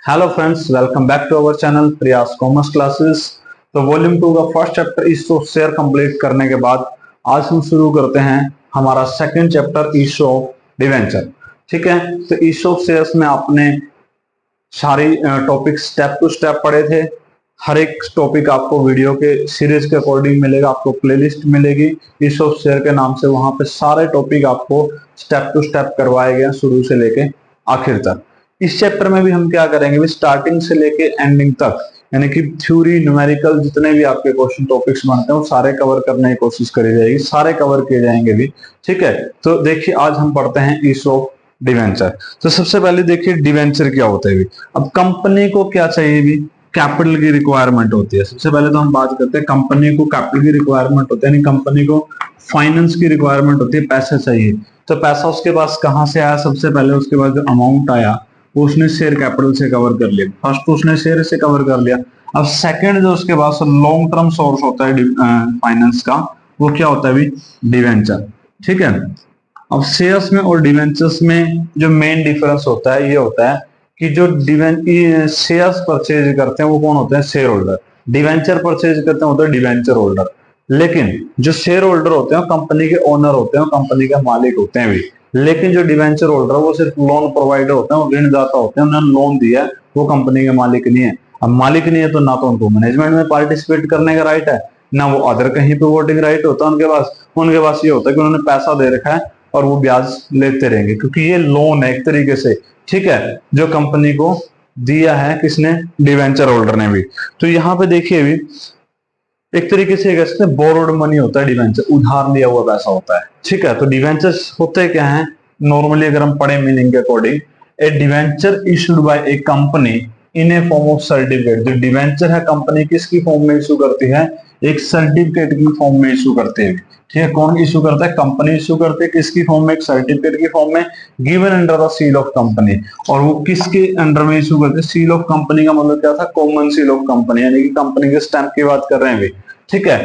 Hello friends, welcome back to our channel Prayas commerce classes. तो volume 2 का first chapter issue of share complete करने के बाद आज हम शुरू करते हैं हमारा second chapter issue of debenture. ठीक है, तो ईस्ट ऑफ शेयर्स में आपने सारी टॉपिक स्टेप टू स्टेप पढ़े थे। हर एक टॉपिक आपको वीडियो के सीरीज के अकॉर्डिंग मिलेगा, आपको प्लेलिस्ट मिलेगी ईस्ट ऑफ शेयर के नाम से। वहां पे सारे टॉपिक आपको स्टेप टू स्टेप करवाए गए शुरू से लेके आखिर तक। इस चैप्टर में भी हम क्या करेंगे, स्टार्टिंग से लेके एंडिंग तक, यानी कि थ्योरी न्यूमेरिकल जितने भी आपके क्वेश्चन टॉपिक्स बनते हैं वो सारे कवर करने की कोशिश करी जाएगी, सारे कवर किए जाएंगे भी। ठीक है, तो देखिए आज हम पढ़ते हैं ईस्ट ऑफ डिवेंचर। तो सबसे पहले देखिए डिवेंचर क्या होता है भी। अब कंपनी को क्या चाहिए भी, कैपिटल की रिक्वायरमेंट होती है। सबसे पहले तो हम बात करते हैं कंपनी को कैपिटल की रिक्वायरमेंट होती है, यानी कंपनी को फाइनेंस की रिक्वायरमेंट होती है, पैसे चाहिए। तो पैसा उसके पास कहां से आया, सबसे पहले उसके पास जो अमाउंट आया वो उसने शेयर कैपिटल से कवर कर लिया। फर्स्ट तो उसने शेयर से कवर कर लिया। अब सेकंड जो उसके पास लॉन्ग टर्म सोर्स होता है फाइनेंस का, वो क्या होता है भी, डिवेंचर। ठीक है, अब शेयर्स में और डिवेंचर्स में जो मेन डिफरेंस होता है ये होता है कि जो शेयर्स परचेज करते हैं वो कौन होते हैं, शेयर होल्डर। डिवेंचर परचेज करते हैं होते हैं डिवेंचर होल्डर। लेकिन जो शेयर होल्डर होते हैं कंपनी के ओनर होते हैं, कंपनी के मालिक होते हैं भी। लेकिन जो डिवेंचर होल्डर वो सिर्फ लोन प्रोवाइडर होते हैं, ऋणदाता होते हैं, उन्होंने लोन दिया है, वो कंपनी के मालिक नहीं है। अब मालिक नहीं है तो ना तो उनको मैनेजमेंट में पार्टिसिपेट करने का राइट है, ना वो अदर कहीं पे वोटिंग राइट होता है उनके पास ये होता है कि उन्होंने पैसा दे रखा है और वो ब्याज लेते रहेंगे, क्योंकि ये लोन है एक तरीके से। ठीक है, जो कंपनी को दिया है किसने, डिवेंचर होल्डर ने भी। तो यहाँ पे देखिए भी एक तरीके से कैसे बोरोड मनी होता है डिवेंचर, उधार लिया हुआ पैसा होता है। ठीक है, तो डिवेंचर्स होते क्या है नॉर्मली, अगर हम पढ़े मीनिंग के according, A debenture issued by A company in A form of certificate. जो डिवेंचर है कंपनी किसकी फॉर्म में इशू करती है, एक सर्टिफिकेट की फॉर्म में इशू करते हैं। ठीक है, कौन इशू करता है, कंपनी इशू करती है। किसकी फॉर्म में, एक सर्टिफिकेट की फॉर्म में, given under the seal of company. और वो किसके अंडर में इशू करते हैं, सील ऑफ कंपनी का मतलब क्या था, कॉमन सील ऑफ कंपनी, यानी कि कंपनी के स्टैंप की बात कर रहे हैं भी। ठीक है,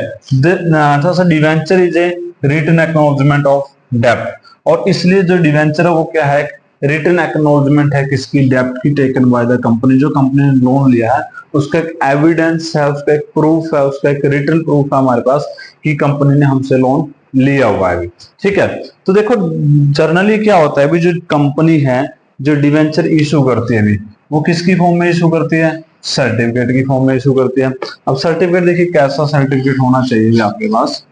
debenture is a written acknowledgement of डेब्ट। और इसलिए जो डिवेंचर है वो क्या है, रिटन एक्नॉलेजमेंट है किसकी, डेब्ट की, टेकन बाय द कंपनी। जो कंपनी ने लोन लिया है उसका एक एविडेंस है, उसका एक प्रूफ है, उसका एक रिटन प्रूफ है हमारे पास कि कंपनी ने हमसे लोन लिया हुआ है। ठीक है, तो देखो जर्नली क्या होता है, जो कंपनी है जो डिवेंचर इशू करती है अभी, वो किसकी फॉर्म में इशू करती है, सर्टिफिकेट की फॉर्म में इशू करती है। अब सर्टिफिकेट देखिए कैसा सर्टिफिकेट होना चाहिए आपके पास।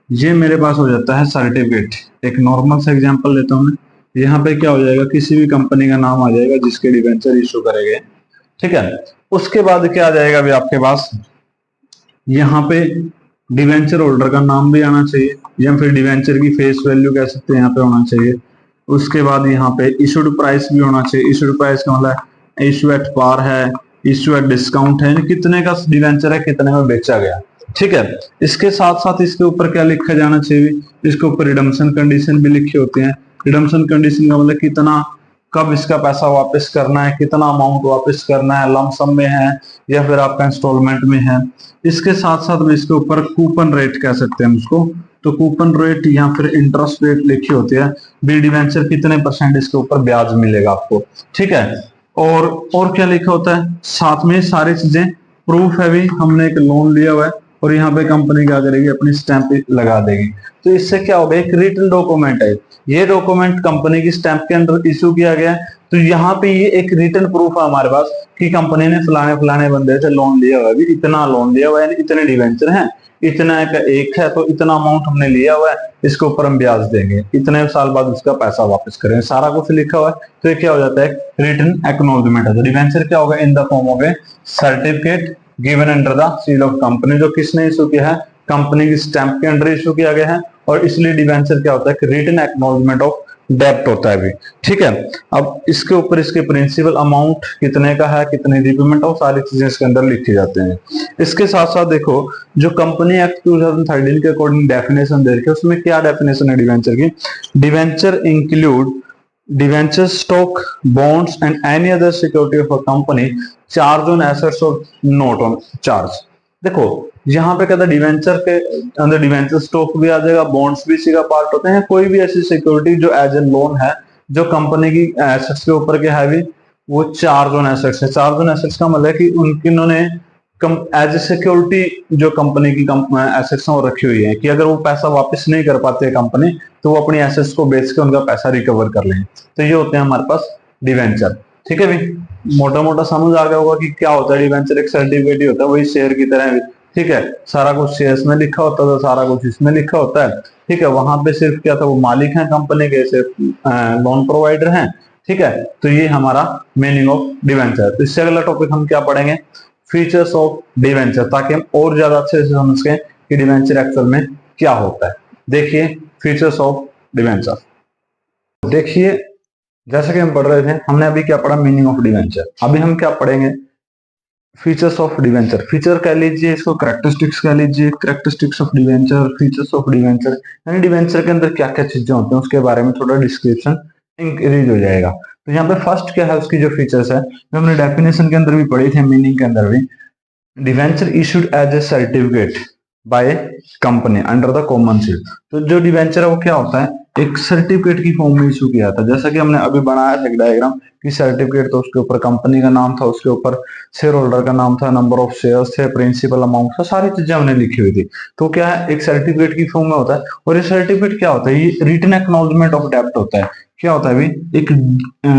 ये मेरे पास हो जाता है सर्टिफिकेट, एक नॉर्मल सा एग्जांपल लेता हूं मैं। यहाँ पे क्या हो जाएगा, किसी भी कंपनी का नाम आ जाएगा जिसके डिवेंचर इशू करेंगे। ठीक है, उसके बाद क्या आ जाएगा भी आपके पास, यहाँ पे डिवेंचर होल्डर का नाम भी आना चाहिए, या फिर डिवेंचर की फेस वैल्यू कह सकते हैं यहाँ पे होना चाहिए। उसके बाद यहाँ पे इशूड प्राइस भी होना चाहिए। इशूड प्राइस का मतलब इशू एट पार है, इशू एट डिस्काउंट है, कितने का डिवेंचर है, कितने में बेचा गया। ठीक है, इसके साथ साथ इसके ऊपर क्या लिखा जाना चाहिए, इसके ऊपर रिडम्पशन कंडीशन भी लिखी होती है। रिडम्पशन कंडीशन का मतलब कितना, कब इसका पैसा वापस करना है, कितना अमाउंट वापस करना है, लमसम में है या फिर आपका इंस्टॉलमेंट में है। इसके साथ साथ में इसके ऊपर कूपन रेट कह सकते हैं उसको, तो कूपन रेट या फिर इंटरेस्ट रेट लिखी होती है, बी डिवेंचर कितने परसेंट इसके ऊपर ब्याज मिलेगा आपको। ठीक है, और क्या लिखा होता है साथ में, सारी चीजें प्रूफ है भी, हमने एक लोन लिया हुआ है और यहाँ पे कंपनी क्या करेगी, अपनी स्टैंप लगा देगी। तो इससे क्या होगा, एक रिटन डॉक्यूमेंट है, ये डॉक्यूमेंट कंपनी की स्टैंप के अंदर इशू किया गया है। तो यहाँ पे ये एक रिटन प्रूफ है हमारे पास कि कंपनी ने फलाने फलाने बंदे से लोन लिया हुआ है, इतना लोन लिया हुआ है, इतने डिवेंचर हैं, इतना का एक है, तो इतना अमाउंट हमने लिया हुआ है, इसके ऊपर हम ब्याज देंगे, इतने साल बाद उसका पैसा वापस करेंगे, सारा कुछ लिखा हुआ है। तो ये क्या हो जाता है, रिटन एक्नॉलेजमेंट है। तो डिवेंचर क्या होगा, in the form of A certificate given under the seal of company, जो किसने इशू किया है, कंपनी की स्टैंप के अंडर इशू किया गया है। और इसलिए डिवेंचर क्या होता है, रिटन एक्नॉलेजमेंट ऑफ डेब्ट होता है भी। ठीक है, अब इसके ऊपर इसके प्रिंसिपल अमाउंट कितने का है, कितने रिपेमेंट और सारी चीजें इसके अंदर लिखी जाते हैं। इसके साथ साथ देखो जो कंपनी एक्ट 2013 के अकॉर्डिंग डेफिनेशन दे रखी है, उसमें क्या डेफिनेशन है डिवेंचर की, debenture include debenture stock bonds and any other security of a company charge on assets और नॉट ऑन चार्ज। देखो यहाँ पे कहता है डिवेंचर के अंदर डिवेंचर स्टॉक भी आ जाएगा, बॉन्ड्स भी इसी का पार्ट होते हैं, कोई भी ऐसी सिक्योरिटी जो एज ए लोन है, जो कंपनी की एसेट्स के ऊपर क्या है भी वो चार्ज ऑन एसेट्स है। चार्ज ऑन एसेट्स का मतलब है कि उन्होंने एज ए सिक्योरिटी जो कंपनी की एसेट्स हैं वो रखी हुई है कि अगर वो पैसा वापस नहीं कर पाते है कंपनी, तो वो अपनी एसेट्स को बेच के उनका पैसा रिकवर कर लें। तो ये होते हैं हमारे पास डिवेंचर। ठीक है भाई, मोटा मोटा समझ आ गया होगा कि क्या होता है डिवेंचर। एक सर्टिफिकेट ही होता है, वही शेयर की तरह है। ठीक है, सारा कुछ शेयर्स में लिखा होता था, सारा कुछ इसमें लिखा होता है। ठीक है, वहां पे सिर्फ क्या था, वो मालिक हैं कंपनी के, सिर्फ लोन प्रोवाइडर हैं। ठीक है, तो ये हमारा मीनिंग ऑफ डिवेंचर। तो इससे अगला टॉपिक हम क्या पढ़ेंगे, फीचर्स ऑफ डिवेंचर, ताकि हम और ज्यादा अच्छे से समझ सकें कि डिवेंचर एक्चुअल में क्या होता है। देखिए फीचर्स ऑफ डिवेंचर। देखिए जैसे कि हम पढ़ रहे थे, हमने अभी क्या पढ़ा, मीनिंग ऑफ डिवेंचर। अभी हम क्या पढ़ेंगे, फीचर्स ऑफ डिवेंचर। फीचर कह लीजिए इसको, कैरेक्टरिस्टिक्स कह लीजिए, characteristics of debenture, features of debenture, यानी डिवेंचर के अंदर क्या क्या चीजें होती हैं उसके बारे में थोड़ा डिस्क्रिप्शन इंक्रीज हो जाएगा। तो यहाँ पे फर्स्ट क्या है, उसकी जो फीचर्स है, जो हमने डेफिनेशन के अंदर भी पढ़ी थी, मीनिंग के अंदर भी, debenture issued as a certificate by company under the common seal. तो जो डिवेंचर है वो क्या होता है, एक सर्टिफिकेट की फॉर्म में इशू किया था। जैसा कि हमने अभी बनाया था एक डायग्राम कि सर्टिफिकेट, तो उसके ऊपर कंपनी का नाम था, उसके ऊपर शेयर होल्डर का नाम था, नंबर ऑफ शेयर्स थे, प्रिंसिपल अमाउंट था, सारी चीजें हमने लिखी हुई थी। तो क्या है, एक सर्टिफिकेट की फॉर्म में होता है। और ये सर्टिफिकेट क्या होता है, ये रिटन एक्नॉलेजमेंट ऑफ डेब्ट होता है। क्या होता है भाई, एक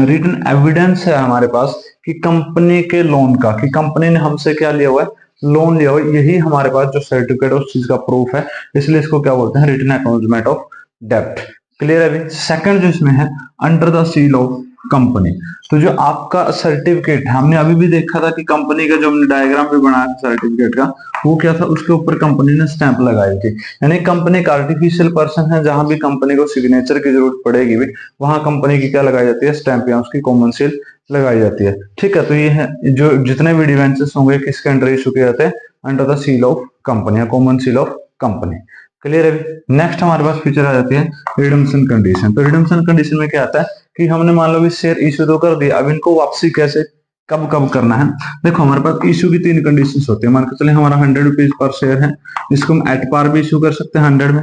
रिटन एविडेंस है हमारे पास कि कंपनी के लोन का, कि कंपनी ने हमसे क्या लिया हुआ है, लोन लिया हुआ है। यही हमारे पास जो सर्टिफिकेट है उस चीज का प्रूफ है, इसलिए इसको क्या बोलते हैं, रिटन एक्नॉलेजमेंट ऑफ डेब्ट। क्लियर है अभी। सेकंड जो इसमें है, under the seal of company. तो जो आपका सर्टिफिकेट है, हमने अभी भी देखा था कि कंपनी का जो हमने डायग्राम भी बनाया था सर्टिफिकेट का, वो क्या था, उसके ऊपर कंपनी ने स्टैंप लगाई थी। यानी कंपनी एक आर्टिफिशियल पर्सन है, जहां भी कंपनी को सिग्नेचर की जरूरत पड़ेगी भी, वहां कंपनी की क्या लगाई जाती है, स्टैंप या उसकी कॉमन सील लगाई जाती है। ठीक है, तो ये है जो जितने भी डिवेंचर्स होंगे किसके अंडर इशू किए जाते हैं, under the seal of company या common seal of company. Clear है। नेक्स्ट हमारे पास फीचर आ जाती है रिडम्पशन कंडीशन। तो रिडम्पशन कंडीशन में क्या आता है कि हमने मान लो भी शेयर इशू तो कर दिया, अब इनको वापसी कैसे, कब कब करना है। देखो हमारे पास इशू की 3 कंडीशंस होती है। मान के चले हमारा 100 रुपीज पर शेयर है, इसको हम एट पार भी इशू कर सकते हैं 100 में,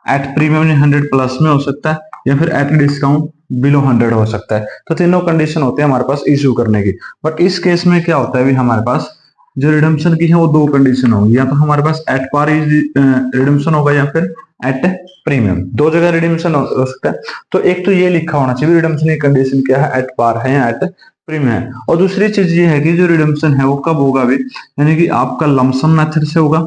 एट प्रीमियम 100 प्लस में हो सकता है, या फिर एट डिस्काउंट बिलो 100 हो सकता है। तो तीनों कंडीशन होते हैं हमारे पास इशू करने की। बट इस केस में क्या होता है भी, हमारे पास जो रिडम्पशन की है वो 2 कंडीशन होंगी, या तो हमारे पास एट पार रिडम्पशन होगा या फिर एट प्रीमियम, 2 जगह रिडम्पशन हो सकता है। तो एक तो ये लिखा होना चाहिए रिडम्पशन की कंडीशन क्या है, एट पार है या एट प्रीमियम है। और दूसरी चीज ये है कि जो रिडम्पशन है वो कब होगा भी, यानी कि आपका लमसम मेथड से होगा।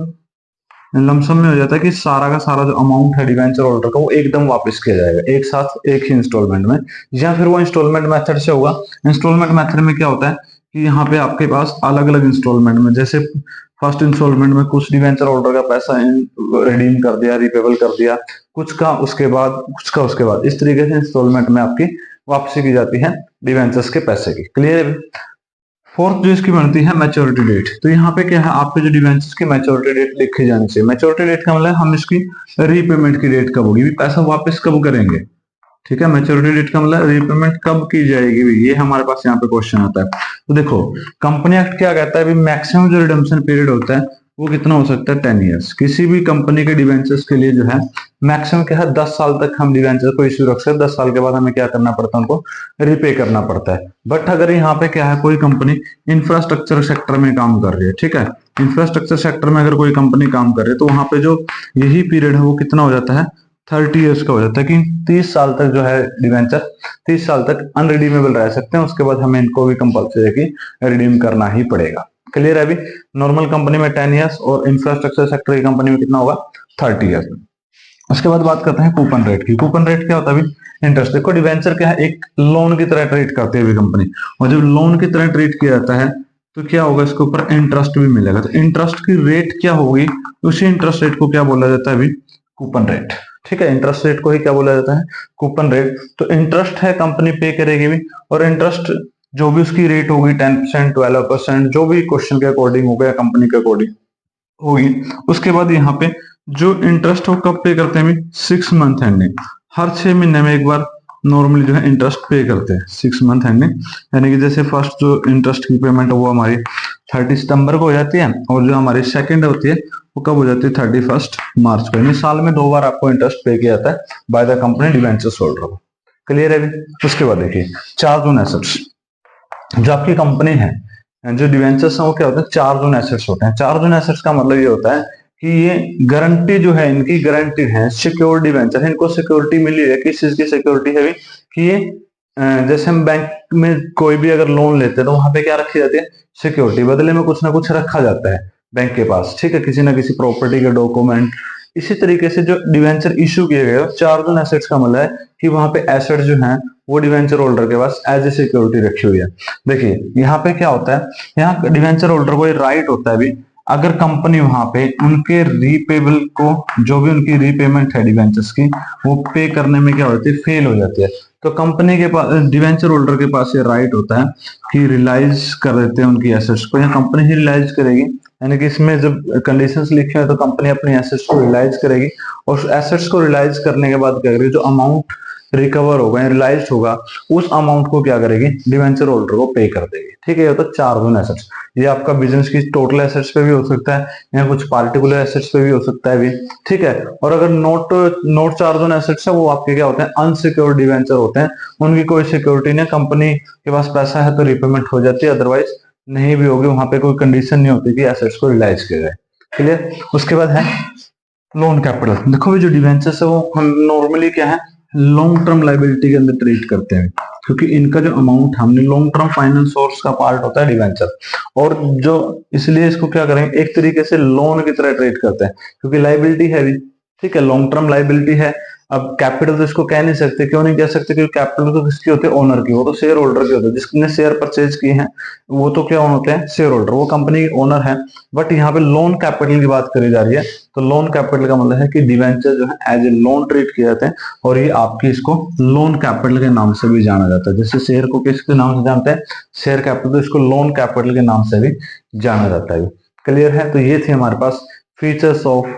लमसम में हो जाता है कि सारा का सारा जो अमाउंट है डिवेंचर होल्डर का वो एकदम वापस किया जाएगा एक साथ एक ही इंस्टॉलमेंट में, या फिर वो इंस्टॉलमेंट मेथड से होगा। इंस्टॉलमेंट मेथड में क्या होता है कि यहाँ पे आपके पास अलग अलग इंस्टॉलमेंट में, जैसे फर्स्ट इंस्टॉलमेंट में कुछ डिवेंचर होल्डर का पैसा रिडीम कर दिया, रिपेबल कर दिया, कुछ का उसके बाद, कुछ का उसके बाद, इस तरीके से इंस्टॉलमेंट में आपकी वापसी की जाती है डिवेंचर्स के पैसे की। क्लियर है। फोर्थ जो इसकी बनती है मैच्योरिटी डेट। तो यहाँ पे क्या है, आपके जो डिवेंचर्स की मैच्योरिटी डेट लिखी जानी चाहिए। मैच्योरिटी डेट का मतलब हम इसकी रीपेमेंट की डेट कब होगी, पैसा वापस कब करेंगे। ठीक है, मैच्योरिटी डेट का मतलब रीपेमेंट कब की जाएगी भी, ये हमारे पास यहाँ पे क्वेश्चन आता है। तो देखो कंपनी एक्ट क्या कहता है, मैक्सिमम जो रिडम्पशन पीरियड होता है वो कितना हो सकता है, 10 ईयर्स। किसी भी कंपनी के डिवेंचर्स के लिए जो है मैक्सिमम क्या है, 10 साल तक हम डिवेंचर को इश्यू रख सकते हैं। 10 साल के बाद हमें क्या करना पड़ता है, उनको रिपे करना पड़ता है। बट अगर यहाँ पे क्या है, कोई कंपनी इंफ्रास्ट्रक्चर सेक्टर में काम कर रही है, ठीक है, इंफ्रास्ट्रक्चर सेक्टर में अगर कोई कंपनी काम कर रही है, तो वहां पे जो यही पीरियड है वो कितना हो जाता है, 30 ईयर्स का हो जाता है। कि 30 साल तक जो है डिवेंचर 30 साल तक अनरिडीमेबल रह सकते हैं, उसके बाद हमें इनको भी कंपल्सरी है कि रिडीम करना ही पड़ेगा। क्लियर है अभी। नॉर्मल कंपनी में 10 ईयर्स और इंफ्रास्ट्रक्चर सेक्टर की कंपनी में कितना होगा, 30 ईयर्स। उसके बाद बात करते हैं कूपन रेट की। कूपन रेट क्या होता है अभी, इंटरेस्ट। देखो डिवेंचर क्या है, एक लोन की तरह ट्रीट करती है कंपनी, और जब लोन की तरह ट्रीट किया जाता है तो क्या होगा, इसके ऊपर इंटरेस्ट भी मिलेगा। तो इंटरेस्ट की रेट क्या होगी, उसी इंटरेस्ट रेट को क्या बोला जाता है अभी, कूपन रेट। ठीक है, इंटरेस्ट रेट को ही क्या बोला जाता है, कूपन रेट। तो इंटरेस्ट है कंपनी पे करेगी भी, और इंटरेस्ट जो भी उसकी रेट होगी 10%, 12%, जो भी क्वेश्चन के अकॉर्डिंग होगा या कंपनी के अकॉर्डिंग होगी। उसके बाद यहाँ पे जो इंटरेस्ट हो कब पे करते हैं, 6 मंथ एंडिंग, हर 6 महीने में एक बार नॉर्मली जो है इंटरेस्ट पे करते हैं 6 मंथ एंडिंग। यानी कि जैसे फर्स्ट जो इंटरेस्ट की पेमेंट है वो हमारी 30 सितंबर को हो जाती है, और जो हमारी सेकंड होती है वो कब हो जाती है, 31 मार्च को। यानी साल में 2 बार आपको इंटरेस्ट पे किया जाता है by the company debentures holder को। क्लियर है अभी। उसके बाद देखिए चार्ज ऑन एसेट्स। जो आपकी कंपनी है, जो डिवेंचर्स हैं वो क्या होते हैं, चार्ज ऑन एसेट्स होते हैं। चार्ज ऑन एसेट्स का मतलब ये होता है कि ये गारंटी जो है इनकी गारंटीड है, सिक्योर्ड डिवेंचर है, इनको सिक्योरिटी मिली है। किस चीज की सिक्योरिटी है कि ये जैसे हम बैंक में कोई भी अगर लोन लेते हैं तो वहां पे क्या रखी जाती है, सिक्योरिटी, बदले में कुछ ना कुछ रखा जाता है बैंक के पास, ठीक है, किसी ना किसी प्रॉपर्टी के डॉक्यूमेंट। इसी तरीके से जो डिवेंचर इशू किए गए चार्ज ऑन एसेट्स का मतलब है कि वहां पे एसेट जो है वो डिवेंचर होल्डर के पास एज ए सिक्योरिटी रखी हुई है। देखिए यहाँ पे क्या होता है, यहाँ डिवेंचर होल्डर को राइट होता है भी, अगर कंपनी वहां पे उनके रीपेबल को, जो भी उनकी रीपेमेंट है डिवेंचर्स की, वो पे करने में क्या होती है, फेल हो जाती है, तो कंपनी के पास, डिवेंचर होल्डर के पास ये राइट होता है कि रिलाइज कर देते हैं उनकी एसेट्स को, या कंपनी ही रिलाइज करेगी। यानी कि इसमें जब कंडीशंस लिखे हैं तो कंपनी अपनी एसेट्स को रिलाइज करेगी, और एसेट्स को रिलाइज करने के बाद क्या करेगी, जो अमाउंट रिकवर होगा या रिलाइज होगा उस अमाउंट को क्या करेगी, डिवेंचर होल्डर को पे कर देगी। ठीक है, ये होता है चार्ज ऑन एसेट्स। ये आपका बिजनेस की टोटल एसेट्स पे भी हो सकता है या कुछ पार्टिकुलर एसेट्स पे भी हो सकता है भी, ठीक है। और अगर नोट चार्ज ऑन एसेट्स है वो आपके क्या होते हैं, अनसिक्योर्ड डिवेंचर होते हैं, उनकी कोई सिक्योरिटी नहीं, कंपनी के पास पैसा है तो रिपेमेंट हो जाती है, अदरवाइज नहीं भी होगी, वहां पे कोई कंडीशन नहीं होती कि एसेट्स को रिलाइज किया जाए। क्लियर। उसके बाद है लोन कैपिटल। देखो जो डिवेंचर्स है वो हम नॉर्मली क्या है, लॉन्ग टर्म लाइबिलिटी के अंदर ट्रीट करते हैं, क्योंकि इनका जो अमाउंट हमने लॉन्ग टर्म फाइनेंस सोर्स का पार्ट होता है डिवेंचर, और जो इसलिए इसको क्या करेंगे, एक तरीके से लोन की तरह ट्रीट करते हैं, क्योंकि लाइबिलिटी है भी, ठीक है, लॉन्ग टर्म लाइबिलिटी है। अब कैपिटल तो इसको कह नहीं सकते, क्यों नहीं कह सकते, क्योंकि कैपिटल तो किसकी होती है, ओनर की, वो तो शेयर होल्डर की होता है, जिसने शेयर परचेज किए हैं वो तो क्या होते हैं, शेयर होल्डर, वो कंपनी की ओनर है। बट यहाँ पे लोन कैपिटल की बात करी जा रही है, तो लोन कैपिटल का मतलब है कि डिवेंचर जो है एज ए लोन ट्रीट किए जाते हैं, और ये आपकी इसको लोन कैपिटल के नाम से भी जाना जाता है। जैसे शेयर को किसके नाम से जानते हैं, शेयर कैपिटल, तो इसको लोन कैपिटल के नाम से भी जाना जाता है। क्लियर है। तो ये थे हमारे पास फीचर्स ऑफ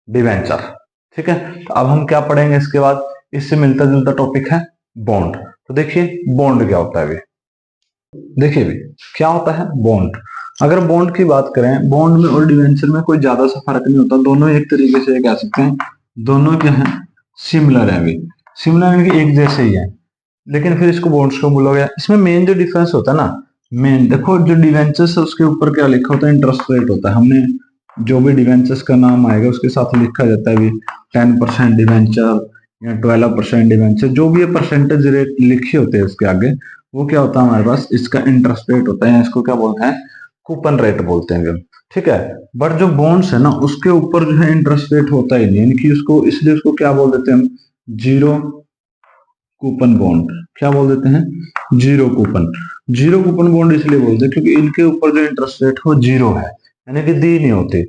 डिवेंचर। ठीक है, तो अब हम क्या पढ़ेंगे इसके बाद, इससे मिलता जुलता टॉपिक है बॉन्ड। तो देखिए बॉन्ड क्या होता है भी, देखिए भी क्या होता है बॉन्ड। अगर बॉन्ड की बात करें, बॉन्ड में और डिवेंचर में कोई ज्यादा सा फर्क नहीं होता, दोनों एक तरीके से कह सकते हैं, दोनों क्या है, सिमिलर है भी, सिमिलर यानी कि एक जैसे ही है, लेकिन फिर इसको बॉन्ड्स को बोला गया। इसमें मेन जो डिफरेंस होता है ना, मेन देखो जो डिवेंचर्स है उसके ऊपर क्या लिखा होता है, इंटरेस्ट रेट होता है। हमने जो भी डिवेंचर्स का नाम आएगा उसके साथ लिखा जाता है भी 10% डिवेंचर या 12% डिवेंचर, जो भी परसेंटेज रेट लिखे होते हैं उसके आगे, वो क्या होता है हमारे पास, इसका इंटरेस्ट रेट होता है, इसको क्या बोलते हैं, कूपन रेट बोलते हैं। ठीक है, बट जो बॉन्ड्स है ना उसके ऊपर जो है इंटरेस्ट रेट होता ही नहीं, यानी कि उसको, इसलिए उसको क्या बोल देते हैं हम, जीरो कूपन बॉन्ड। क्या बोल देते हैं, zero coupon. Zero coupon bond इसलिए बोलते हैं क्योंकि इनके ऊपर जो इंटरेस्ट रेट है वो जीरो है, यानी कि दी नहीं होती।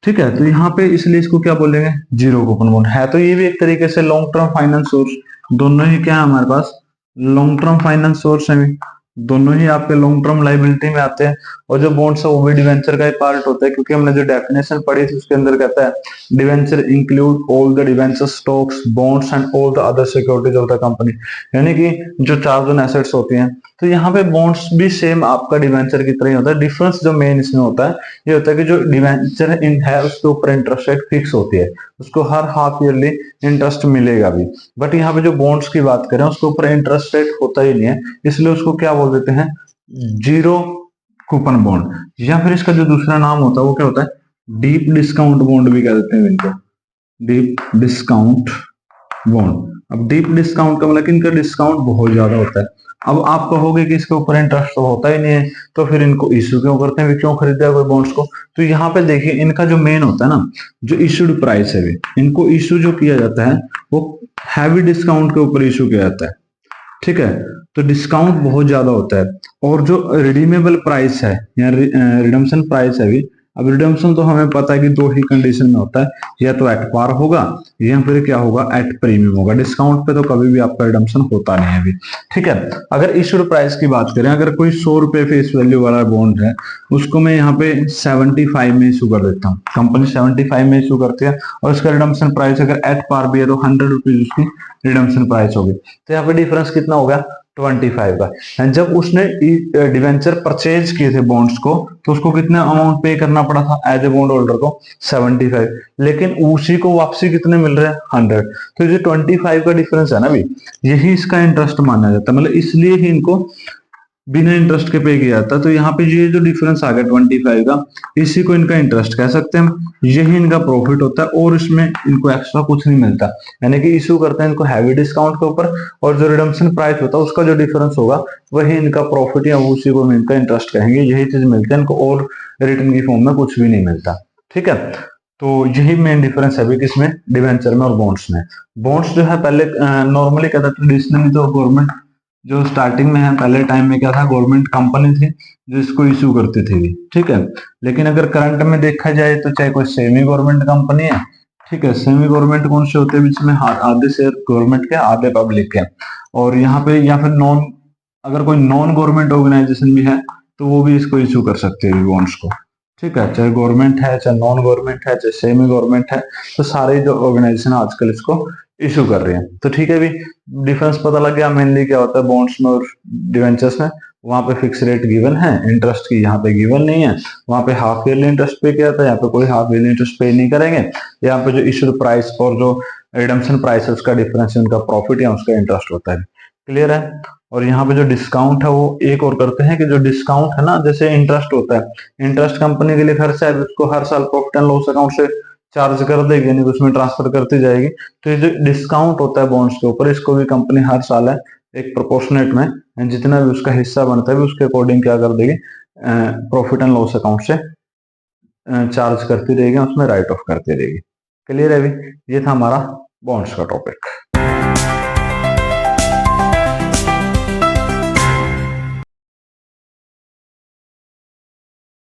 ठीक है, तो यहाँ पे इसलिए इसको क्या बोलेंगे, जीरो कूपन बॉन्ड है। तो ये भी एक तरीके से लॉन्ग टर्म फाइनेंस सोर्स, दोनों ही क्या है हमारे पास, लॉन्ग टर्म फाइनेंस सोर्स है, दोनों ही आपके लॉन्ग टर्म लाइबिलिटी में आते हैं। और जो बॉन्ड्स है वो भी डिवेंचर का ही पार्ट होता है, क्योंकि हमने जो डेफिनेशन पढ़ी थी उसके अंदर कहता है debenture include all the debenture stocks bonds and all the other securities of the company, यानी कि जो चार्ज ऑन एसेट्स होती हैं। तो यहाँ पे बॉन्ड्स भी सेम आपका डिवेंचर की तरह ही होता है। डिफरेंस जो मेन इसमें होता है ये होता है कि जो डिवेंचर है उसके ऊपर इंटरेस्ट रेट फिक्स होती है, उसको हर हाफ ईयरली इंटरेस्ट मिलेगा भी। बट यहाँ पे जो बॉन्ड्स की बात करें उसके ऊपर इंटरेस्ट रेट होता ही नहीं है, इसलिए उसको क्या बोल देते हैं, जीरो कूपन बॉन्ड। या फिर इसका जो दूसरा नाम होता है वो क्या होता है, डीप डिस्काउंट बॉन्ड भी कह देते हैं इनको, डीप डिस्काउंट बॉन्ड। अब डीप डिस्काउंट का मतलब इनका डिस्काउंट बहुत ज्यादा होता है। अब आप कहोगे कि इसके ऊपर इंटरेस्ट तो होता ही नहीं है, तो फिर इनको इश्यू क्यों करते हैं, क्यों खरीदते हैं कोई बॉन्ड्स को। तो यहाँ पे देखिए इनका जो मेन होता है ना, जो इश्यूड प्राइस है, इनको इश्यू जो किया जाता है वो हैवी डिस्काउंट के ऊपर इश्यू किया जाता है। ठीक है, तो डिस्काउंट बहुत ज्यादा होता है। और जो रिडीमेबल प्राइस है या रिडम्पशन प्राइस है भी, अब रिडम्पशन तो हमें पता है कि दो ही कंडीशन में होता है, या तो एट पार होगा या फिर क्या होगा, एट प्रीमियम होगा। डिस्काउंट पे तो कभी भी आपका रिडम्पशन होता नहीं है अभी। ठीक है, अगर इश्यूड प्राइस की बात करें, अगर कोई 100 रुपए फेस वैल्यू वाला बॉन्ड है उसको मैं यहाँ पे 75 में इशू कर देता हूँ, कंपनी 75 में इशू करती है, और उसका रिडम्पशन प्राइस अगर एट पार भी है तो 100 रुपीज उसकी रिडम्पशन प्राइस होगी। तो यहाँ पे डिफरेंस कितना हो गया, 25 का। एंड जब उसने डिवेंचर परचेज किए थे बॉन्ड्स को, तो उसको कितना अमाउंट पे करना पड़ा था एज ए बॉन्ड होल्डर को, 75, लेकिन उसी को वापसी कितने मिल रहे हैं, 100। तो ये 25 का डिफरेंस है ना भी, यही इसका इंटरेस्ट माना जाता है, मतलब इसलिए ही इनको बिना इंटरेस्ट के पे किया था। तो यहाँ पे ये जो डिफरेंस आ गया 25 का, इसी को इनका इंटरेस्ट कह सकते हैं हम। यही इनका प्रॉफिट होता है और इसमें इनको एक्स्ट्रा कुछ नहीं मिलता। यानी कि इशू करते हैं इनको हैवी डिस्काउंट के ऊपर, और जो रिडम्पशन प्राइस होता है उसका जो डिफरेंस होगा वही इनका प्रॉफिट या उसी को हम इनका इंटरेस्ट कहेंगे। यही चीज मिलता है इनको, और रिटर्न की फॉर्म में कुछ भी नहीं मिलता। ठीक है, तो यही मेन डिफरेंस है अभी किसमें, डिवेंचर में और बॉन्ड्स में। बॉन्ड्स जो है पहले नॉर्मली क्या था, ट्रेडिशनली तो गवर्नमेंट जो स्टार्टिंग में है, पहले टाइम में क्या था, गवर्नमेंट कंपनी थी जो इसको इशू करती थी। ठीक है, लेकिन अगर करंट में देखा जाए तो चाहे कोई सेमी गवर्नमेंट कंपनी है, ठीक है, सेमी गवर्नमेंट कौन से होते हैं, जिसमें आधे शेयर गवर्नमेंट के आधे पब्लिक के, और यहाँ पे या फिर नॉन, अगर कोई नॉन गवर्नमेंट ऑर्गेनाइजेशन भी है तो वो भी इसको इशू कर सकते हैं बॉन्ड्स को। ठीक है, चाहे गवर्नमेंट है, चाहे नॉन गवर्नमेंट है, चाहे सेमी गवर्नमेंट है, तो सारे जो ऑर्गेनाइजेशन आजकल इसको इशू कर रहे हैं। तो ठीक है, भी डिफरेंस पता लग गया मेनली क्या होता है बॉन्ड्स में और डिवेंचर्स में। वहां पे फिक्स रेट गिवन है, इंटरेस्ट की यहाँ पे गिवन नहीं है। वहां पे हाफ ईयरली इंटरेस्ट पे किया था, यहाँ पे कोई हाफ ईयरली इंटरेस्ट पे नहीं करेंगे। यहाँ पे जो इश्यूड प्राइस और जो रिडम्पशन प्राइस है उसका डिफरेंस है, उनका प्रॉफिट या उसका इंटरेस्ट होता है। क्लियर है। और यहाँ पे जो डिस्काउंट है वो एक और करते हैं कि जो डिस्काउंट है ना, जैसे इंटरेस्ट होता है, इंटरेस्ट कंपनी के लिए खर्चा है, उसको हर साल प्रॉफिट एंड लॉस अकाउंट से चार्ज कर देगी, यानी उसमें ट्रांसफर करती जाएगी। तो ये जो डिस्काउंट होता है बॉन्ड्स के ऊपर, इसको भी कंपनी हर साल है एक प्रोपोर्शनेट में जितना भी उसका हिस्सा बनता है उसके अकॉर्डिंग क्या कर देगी, प्रॉफिट एंड लॉस अकाउंट से चार्ज करती रहेगी, उसमें राइट ऑफ करती रहेगी। क्लियर है अभी, ये था हमारा बॉन्ड्स का टॉपिक।